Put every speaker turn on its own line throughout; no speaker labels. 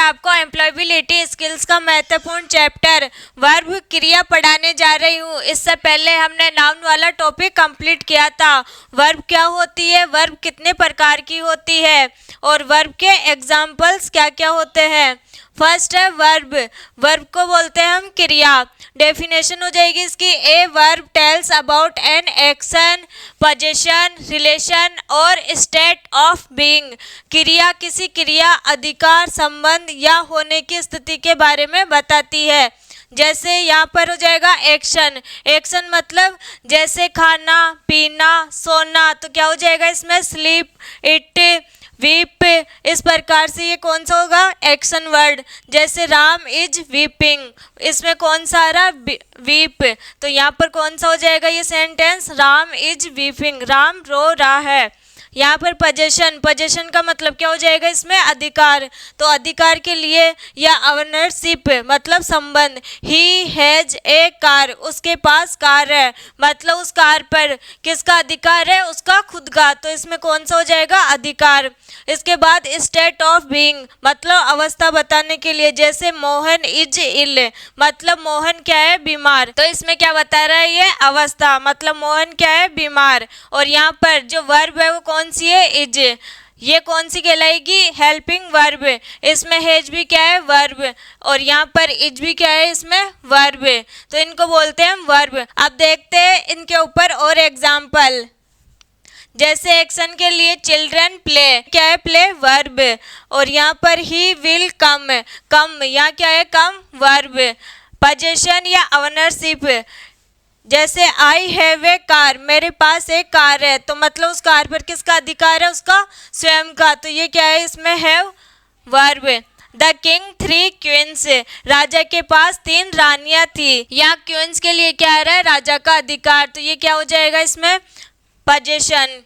आपको employability skills का महत्वपूर्ण चैप्टर वर्ब क्रिया पढ़ाने जा रही हूँ। इससे पहले हमने नाउन वाला टॉपिक कंप्लीट किया था। वर्ब क्या होती है, वर्ब कितने प्रकार की होती है और वर्ब के एग्जाम्पल्स क्या क्या होते हैं। फर्स्ट है वर्ब। वर्ब को बोलते हैं हम क्रिया। डेफिनेशन हो जाएगी इसकी, a verb tells about an action, position, relation और स्टेट ऑफ बीइंग। क्रिया किसी क्रिया, अधिकार, संबंध या होने की स्थिति के बारे में बताती है। जैसे यहाँ पर हो जाएगा एक्शन। एक्शन मतलब जैसे खाना, पीना, सोना, तो क्या हो जाएगा इसमें स्लीप, इट, वीप। इस प्रकार से ये कौन सा होगा, एक्शन वर्ड। जैसे राम इज वीपिंग, इसमें कौन सा आ रहा, वीप, तो यहाँ पर कौन सा हो जाएगा ये sentence, Ram is weeping, Ram रो रहा है। यहाँ पर पोजीशन, पोजीशन का मतलब क्या हो जाएगा इसमें, अधिकार, तो अधिकार के लिए या ओनरशिप मतलब संबंध। ही हैज ए कार, उसके पास कार है, मतलब उस कार पर किसका अधिकार है, उसका खुद का, तो इसमें कौन सा हो जाएगा, अधिकार। इसके बाद स्टेट ऑफ बीइंग मतलब अवस्था बताने के लिए, जैसे मोहन इज इल मतलब मोहन क्या है, बीमार, तो इसमें क्या बता रहा है ये, अवस्था, मतलब मोहन क्या है, बीमार। और यहाँ पर जो वर्ब है वो कौन सी है, इज, ये कौन सी कहलाएगी, हेल्पिंग वर्ब। इसमें हैज भी क्या है, वर्ब, और यहाँ पर इज भी क्या है, इसमें वर्ब, तो इनको बोलते हैं वर्ब। अब देखते हैं इनके ऊपर और एग्जाम्पल। जैसे एक्शन के लिए चिल्ड्रन प्ले, क्या है, प्ले वर्ब, और यहाँ पर ही विल कम, कम यहाँ क्या है, कम वर्ब। पोजीशन या ओनरशिप, जैसे आई हैव ए कार, मेरे पास एक कार है, तो मतलब उस कार पर किसका अधिकार है, उसका स्वयं का, तो ये क्या है, इसमें have verb. The king 3 queens, राजा के पास 3 रानियां थी। यहाँ क्वींस के लिए क्या आ रहा है, राजा का अधिकार, तो ये क्या हो जाएगा इसमें, position.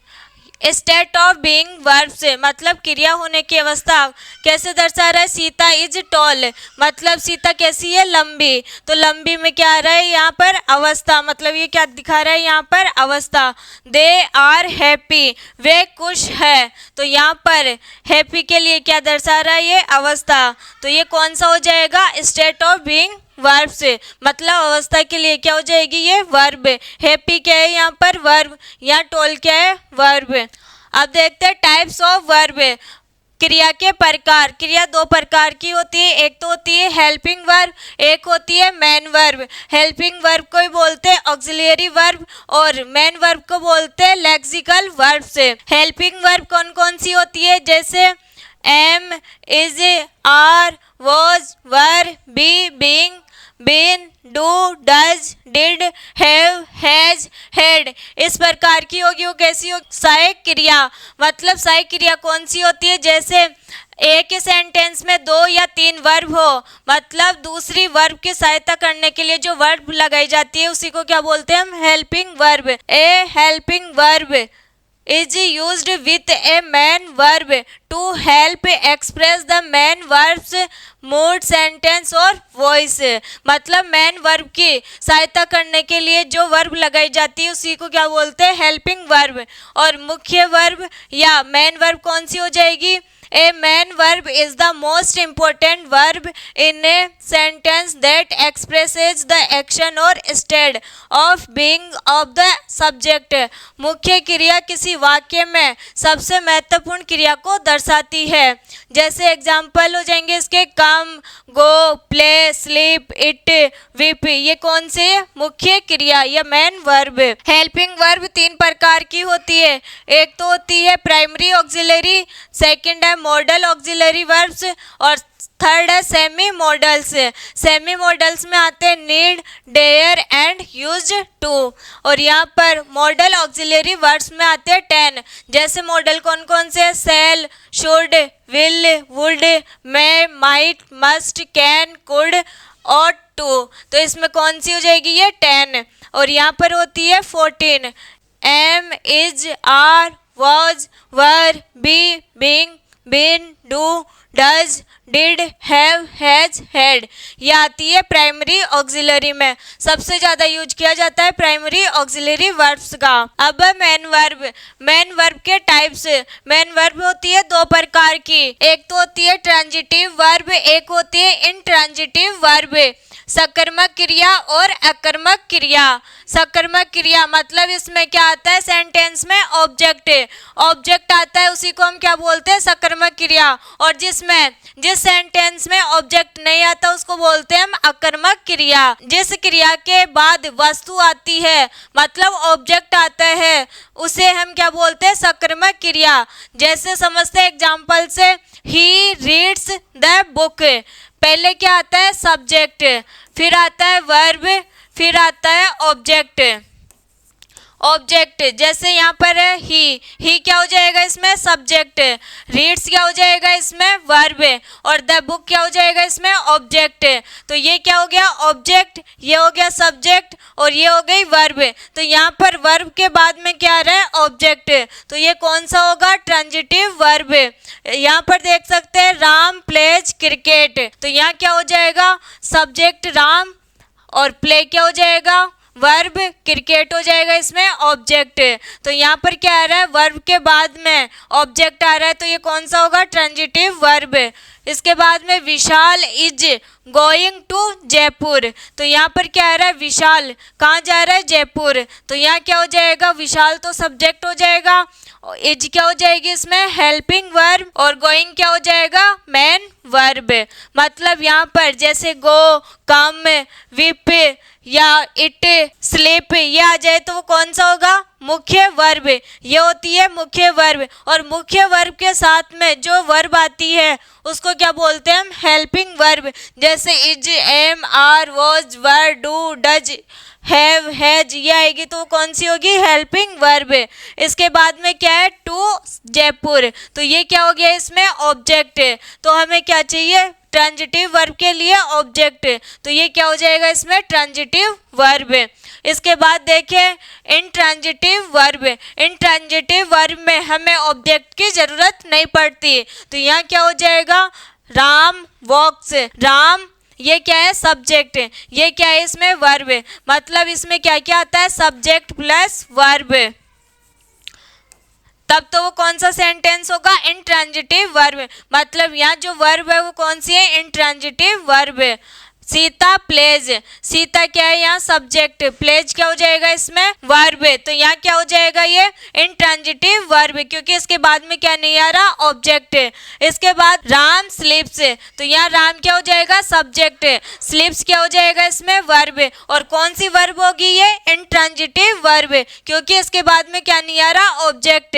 State of being verb से मतलब क्रिया होने की अवस्था कैसे दर्शा रहा है, सीता इज टॉल मतलब सीता कैसी है, लंबी, तो लंबी में क्या आ रहा है यहाँ पर, अवस्था, मतलब ये क्या दिखा रहा है यहाँ पर, अवस्था। दे आर हैप्पी, वे खुश है, तो यहाँ पर हैप्पी के लिए क्या दर्शा रहा है, ये अवस्था, तो ये कौन सा हो जाएगा, स्टेट ऑफ बीइंग वर्ब से मतलब अवस्था के लिए क्या हो जाएगी, ये वर्ब। हैप्पी क्या है यहाँ पर, वर्ब, यहाँ टोल क्या है, वर्ब। अब देखते हैं टाइप्स ऑफ वर्ब। क्रिया के प्रकार, क्रिया 2 प्रकार की होती है, एक तो होती है हेल्पिंग वर्ब, एक होती है मेन वर्ब। हेल्पिंग वर्ब को ही बोलते हैं ऑक्सिलियरी वर्ब और मेन वर्ब को बोलते हैं लेक्सिकल वर्ब से। हेल्पिंग वर्ब कौन कौन सी होती है, जैसे am, is, are, was, were, be, being, been, do, does, did, have, has, had, इस प्रकार की होगी। वो कैसी होगी, सहायक क्रिया, मतलब सहायक क्रिया कौन सी होती है, जैसे एक सेंटेंस में 2 या 3 वर्ब हो, मतलब दूसरी वर्ब की सहायता करने के लिए जो वर्ब लगाई जाती है उसी को क्या बोलते हैं हम, helping verb. A helping verb is used with a main verb to help express the main verb's mood, sentence और voice, मतलब मेन वर्ब की सहायता करने के लिए जो वर्ब लगाई जाती है उसी को क्या बोलते हैं, हेल्पिंग वर्ब। और मुख्य वर्ब या मेन वर्ब कौन सी हो जाएगी, A main verb is the most important verb in a sentence that expresses the action or state of being of the subject. मुख्य क्रिया किसी वाक्य में सबसे महत्वपूर्ण क्रिया को दर्शाती है। जैसे एग्जाम्पल हो जाएंगे इसके कम, गो, प्ले, स्लीप, इट, वीप, ये कौन से मुख्य क्रिया या मेन वर्ब। हेल्पिंग वर्ब 3 प्रकार की होती है, एक तो होती है प्राइमरी ऑक्सिलरी, सेकंड है मॉडल ऑक्सिलरी वर्ब्स और थर्ड है सेमी मॉडल्स। सेमी मॉडल्स में आते हैं need, dare and used to, और यहाँ पर मॉडल ऑक्सिलरी वर्ब्स में आते हैं 10। जैसे मॉडल कौन कौन से, shall, should, will, would, may, might, must, can, could और टू, तो इसमें कौन सी हो जाएगी ये 10। और यहाँ पर होती है 14, am, is, are, was, were, be, being, been, do, does, did, have, has, had. ये आती है प्राइमरी ऑक्सिलरी में। सबसे ज्यादा यूज किया जाता है प्राइमरी ऑक्सिलरी वर्ब्स का। अब मेन वर्ब। मेन वर्ब के टाइप्स। मेन वर्ब होती है दो प्रकार की, एक तो होती है ट्रांजिटिव वर्ब, एक होती है इंट्रांजिटिव वर्ब। सकर्मक क्रिया और अकर्मक क्रिया। सकर्मक क्रिया मतलब इसमें क्या आता है, सेंटेंस में ऑब्जेक्ट, ऑब्जेक्ट आता है, उसी को हम क्या बोलते हैं, सकर्मक क्रिया। और जिस सेंटेंस में ऑब्जेक्ट नहीं आता उसको बोलते हैं हम अकर्मक क्रिया। जिस क्रिया के बाद वस्तु आती है मतलब ऑब्जेक्ट आता है उसे हम क्या बोलते हैं, सकर्मक क्रिया। जैसे समझते हैं एग्जाम्पल से, ही रीड्स द बुक। पहले क्या आता है, सब्जेक्ट, फिर आता है वर्ब, फिर आता है ऑब्जेक्ट। ऑब्जेक्ट जैसे यहाँ पर है ही क्या हो जाएगा इसमें, सब्जेक्ट। रीड्स क्या हो जाएगा इसमें, वर्ब। और द बुक क्या हो जाएगा इसमें, ऑब्जेक्ट। तो ये क्या हो गया, ऑब्जेक्ट, ये हो गया सब्जेक्ट, और ये हो गई वर्ब। तो यहाँ पर वर्ब के बाद में क्या आ रहा है, ऑब्जेक्ट। तो ये कौन सा होगा, ट्रांजिटिव वर्ब। यहाँ पर देख सकते हैं राम प्लेज क्रिकेट। तो यहाँ क्या हो जाएगा, सब्जेक्ट राम और प्ले क्या हो जाएगा, वर्ब, क्रिकेट हो जाएगा इसमें ऑब्जेक्ट। तो यहाँ पर क्या आ रहा है, वर्ब के बाद में ऑब्जेक्ट आ रहा है, तो ये कौन सा होगा, ट्रांजिटिव वर्ब। इसके बाद में विशाल इज गोइंग टू जयपुर। तो यहाँ पर क्या आ रहा है, विशाल कहाँ जा रहा है, जयपुर। तो यहाँ क्या हो जाएगा, विशाल तो सब्जेक्ट हो जाएगा, इज क्या हो जाएगी इसमें, हेल्पिंग वर्ब, और गोइंग क्या हो जाएगा, मेन वर्ब। मतलब यहाँ पर जैसे गो, कम, विप या इट, स्लीप ये आ जाए तो वो कौन सा होगा, मुख्य वर्ब। ये होती है मुख्य वर्ब। और मुख्य वर्ब के साथ में जो वर्ब आती है उसको क्या बोलते हैं हम, हेल्पिंग वर्ब। जैसे is, am, are, was, were, do, does, have, has ये आएगी तो कौन सी होगी, हेल्पिंग वर्ब। इसके बाद में क्या है, टू जयपुर। तो ये क्या हो गया इसमें, ऑब्जेक्ट। तो हमें क्या चाहिए, ट्रांजिटिव वर्ब के लिए ऑब्जेक्ट। तो ये क्या हो जाएगा इसमें, ट्रांजिटिव वर्ब। इसके बाद देखें इंट्रांजिटिव वर्ब। इंट्रांजिटिव वर्ब में हमें ऑब्जेक्ट की जरूरत नहीं पड़ती। तो यहाँ क्या हो जाएगा, राम वॉक्स। राम ये क्या है, सब्जेक्ट, ये क्या है इसमें, वर्ब। मतलब इसमें क्या क्या आता है, सब्जेक्ट प्लस वर्ब। तब तो वो कौन सा सेंटेंस होगा, इंट्रांजिटिव वर्ब। मतलब यहाँ जो वर्ब है वो कौन सी है, intransitive verb. Sita plays. Sita क्या है यहाँ, सब्जेक्ट, प्लेज क्या हो जाएगा इसमें, वर्ब। तो यहाँ क्या हो जाएगा, ये इंट्रांजिटिव वर्ब, क्योंकि इसके बाद में क्या नहीं आ रहा, ऑब्जेक्ट। इसके बाद राम स्लीप्स। तो यहाँ राम क्या हो जाएगा, सब्जेक्ट, स्लीप्स क्या हो जाएगा इसमें, वर्ब। और कौन सी वर्ब होगी ये, इंट्रांजिटिव वर्ब, क्योंकि इसके बाद में क्या नहीं आ रहा, ऑब्जेक्ट।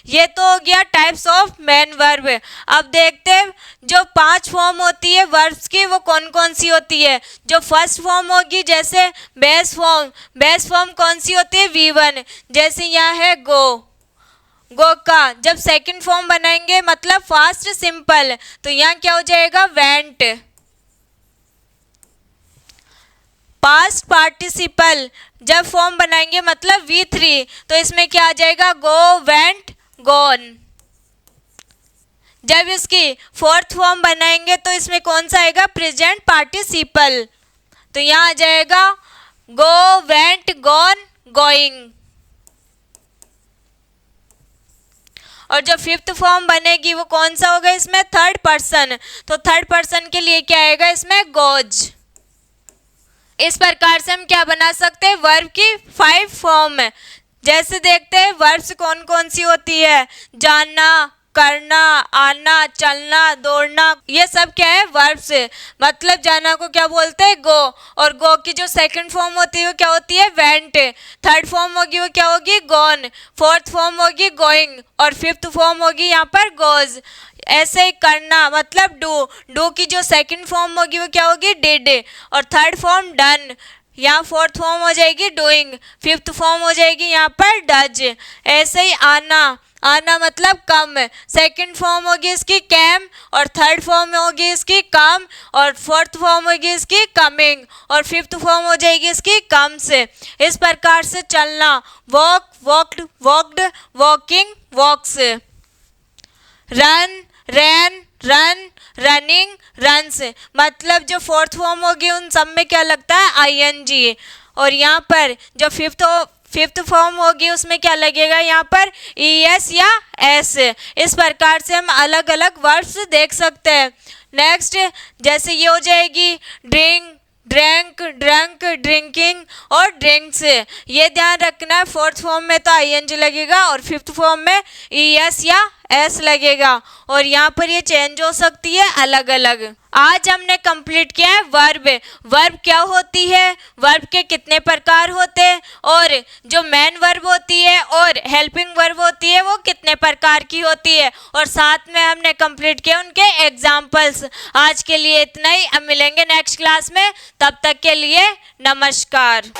ये तो हो गया टाइप्स ऑफ मेन वर्ब। अब देखते हैं जो 5 फॉर्म होती है वर्ब्स की वो कौन कौन सी होती है। जो फर्स्ट फॉर्म होगी जैसे बेस फॉर्म। बेस फॉर्म कौन सी होती है, V1। जैसे यहाँ है गो, गो का जब सेकंड फॉर्म बनाएंगे मतलब फास्ट सिंपल, तो यहाँ क्या हो जाएगा, वेंट। पास्ट पार्टिसिपल जब फॉर्म बनाएंगे मतलब V3, तो इसमें क्या आ जाएगा, गो, वेंट, गॉन। जब इसकी फोर्थ फॉर्म बनाएंगे तो इसमें कौन सा आएगा, प्रेजेंट पार्टिसिपल। तो यहाँ आ जाएगा गो, वेंट, गॉन, गोइंग। और जो फिफ्थ फॉर्म बनेगी वो कौन सा होगा इसमें, थर्ड पर्सन। तो थर्ड पर्सन के लिए क्या आएगा इसमें, गोज। इस प्रकार से हम क्या बना सकते हैं, वर्ब की 5 फॉर्म। जैसे देखते हैं वर्ब्स कौन कौन सी होती है, जानना, करना, आना, चलना, दौड़ना, ये सब क्या है, वर्ब्स। मतलब जाना को क्या बोलते हैं, गो। और गो की जो सेकंड फॉर्म होती है वो क्या होती है, वेंट। थर्ड फॉर्म होगी वो क्या होगी, गॉन। फोर्थ फॉर्म होगी गोइंग, और फिफ्थ फॉर्म होगी यहाँ पर गोज। ऐसे ही करना मतलब डू। डू की जो सेकंड फॉर्म होगी वो क्या होगी, डिड। और थर्ड फॉर्म डन। यहाँ फोर्थ फॉर्म हो जाएगी डूइंग, फिफ्थ फॉर्म हो जाएगी यहाँ पर डज। ऐसे ही आना, आना मतलब कम। सेकंड फॉर्म होगी इसकी कैम, और थर्ड फॉर्म होगी इसकी कम, और फोर्थ फॉर्म होगी इसकी कमिंग, और फिफ्थ फॉर्म हो जाएगी इसकी कम से। इस प्रकार से चलना, वॉक, वॉक्ड, वॉक्ड, वॉकिंग, वॉक्स। रन, रैन, रन, रनिंग, रन्स। मतलब जो फोर्थ फॉर्म होगी उन सब में क्या लगता है, आईएनजी। और यहाँ पर जो फिफ्थ फॉर्म होगी उसमें क्या लगेगा, यहाँ पर ईएस या एस। इस प्रकार से हम अलग अलग वर्ब्स देख सकते हैं। नेक्स्ट जैसे ये हो जाएगी ड्रिंक, ड्रैंक, ड्रंक, ड्रिंकिंग और ड्रिंक्स। ये ध्यान रखना है, फोर्थ फॉर्म में तो आईएनजी लगेगा और फिफ्थ फॉर्म में ईएस या एस लगेगा। और यहाँ पर ये चेंज हो सकती है अलग अलग। आज हमने कंप्लीट किया है वर्ब। वर्ब क्या होती है, वर्ब के कितने प्रकार होते हैं, और जो मेन वर्ब होती है और हेल्पिंग वर्ब होती है वो कितने प्रकार की होती है, और साथ में हमने कंप्लीट किया उनके एग्जाम्पल्स। आज के लिए इतना ही, अब मिलेंगे नेक्स्ट क्लास में, तब तक के लिए नमस्कार।